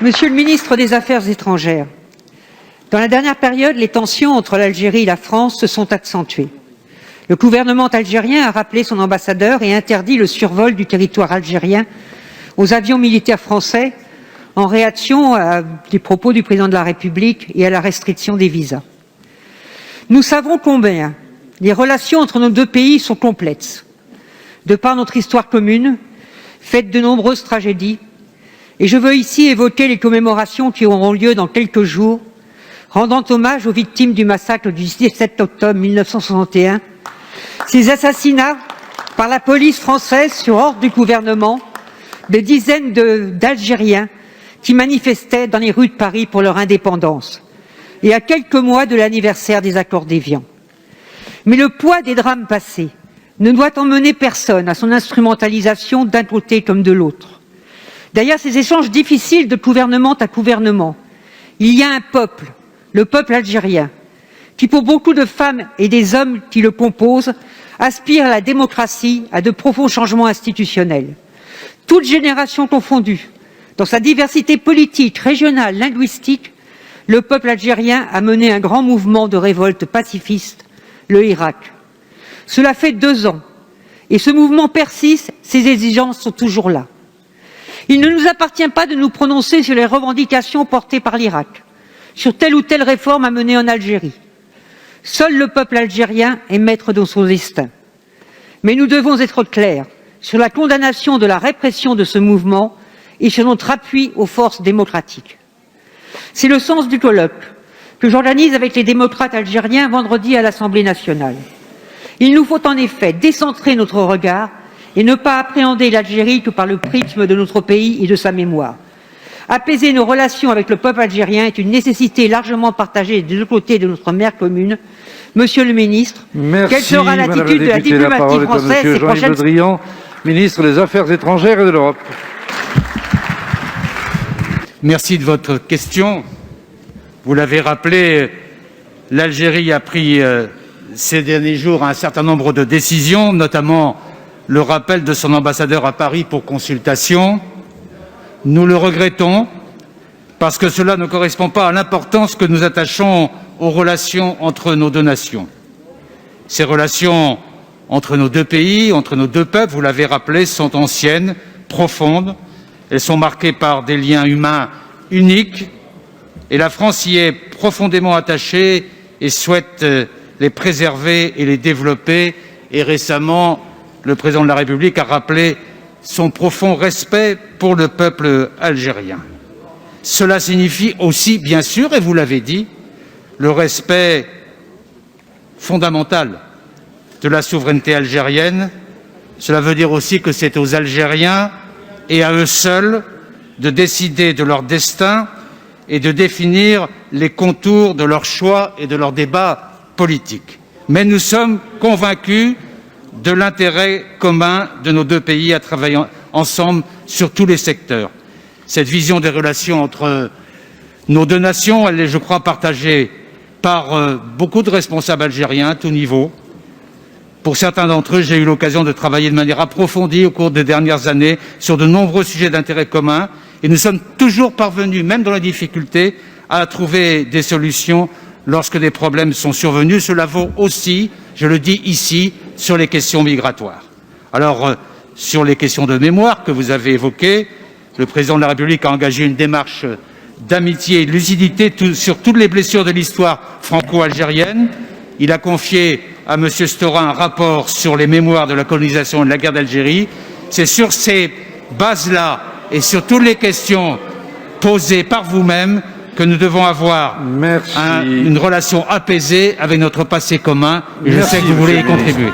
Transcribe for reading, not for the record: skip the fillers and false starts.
Monsieur le ministre des Affaires étrangères, dans la dernière période, les tensions entre l'Algérie et la France se sont accentuées. Le gouvernement algérien a rappelé son ambassadeur et interdit le survol du territoire algérien aux avions militaires français en réaction des propos du président de la République et à la restriction des visas. Nous savons combien les relations entre nos deux pays sont complexes, de par notre histoire commune, faite de nombreuses tragédies, et je veux ici évoquer les commémorations qui auront lieu dans quelques jours, rendant hommage aux victimes du massacre du 17 octobre 1961, ces assassinats par la police française sur ordre du gouvernement de dizaines d'Algériens qui manifestaient dans les rues de Paris pour leur indépendance, et à quelques mois de l'anniversaire des accords d'Évian. Mais le poids des drames passés ne doit emmener personne à son instrumentalisation d'un côté comme de l'autre. Derrière ces échanges difficiles de gouvernement à gouvernement, il y a un peuple, le peuple algérien, qui pour beaucoup de femmes et des hommes qui le composent, aspire à la démocratie, à de profonds changements institutionnels. Toutes générations confondues, dans sa diversité politique, régionale, linguistique, le peuple algérien a mené un grand mouvement de révolte pacifiste, le Hirak. Cela fait 2 ans, et ce mouvement persiste, ses exigences sont toujours là. Il ne nous appartient pas de nous prononcer sur les revendications portées par l'Irak, sur telle ou telle réforme à mener en Algérie. Seul le peuple algérien est maître de son destin. Mais nous devons être clairs sur la condamnation de la répression de ce mouvement et sur notre appui aux forces démocratiques. C'est le sens du colloque que j'organise avec les démocrates algériens vendredi à l'Assemblée nationale. Il nous faut en effet décentrer notre regard et ne pas appréhender l'Algérie que par le prisme de notre pays et de sa mémoire. Apaiser nos relations avec le peuple algérien est une nécessité largement partagée des deux côtés de notre mer commune. Monsieur le ministre, quelle sera l'attitude de la diplomatie française ces prochaines semaines? Le Drian, ministre des Affaires étrangères et de l'Europe. Merci de votre question. Vous l'avez rappelé, l'Algérie a pris ces derniers jours un certain nombre de décisions, notamment le rappel de son ambassadeur à Paris pour consultation. Nous le regrettons parce que cela ne correspond pas à l'importance que nous attachons aux relations entre nos deux nations. Ces relations entre nos deux pays, entre nos deux peuples, vous l'avez rappelé, sont anciennes, profondes. Elles sont marquées par des liens humains uniques et la France y est profondément attachée et souhaite les préserver et les développer. Et récemment, le président de la République a rappelé son profond respect pour le peuple algérien. Cela signifie aussi, bien sûr, et vous l'avez dit, le respect fondamental de la souveraineté algérienne. Cela veut dire aussi que c'est aux Algériens et à eux seuls de décider de leur destin et de définir les contours de leurs choix et de leurs débats politiques. Mais nous sommes convaincus de l'intérêt commun de nos deux pays à travailler ensemble sur tous les secteurs. Cette vision des relations entre nos deux nations, elle est, je crois, partagée par beaucoup de responsables algériens à tout niveau. Pour certains d'entre eux, j'ai eu l'occasion de travailler de manière approfondie au cours des dernières années sur de nombreux sujets d'intérêt commun et nous sommes toujours parvenus, même dans la difficulté, à trouver des solutions lorsque des problèmes sont survenus. Cela vaut aussi, je le dis ici, sur les questions migratoires. Alors, sur les questions de mémoire que vous avez évoquées, le président de la République a engagé une démarche d'amitié et de lucidité sur toutes les blessures de l'histoire franco-algérienne. Il a confié à M. Stora un rapport sur les mémoires de la colonisation et de la guerre d'Algérie. C'est sur ces bases-là et sur toutes les questions posées par vous-même que nous devons avoir une relation apaisée avec notre passé commun. Et je sais que vous voulez y contribuer.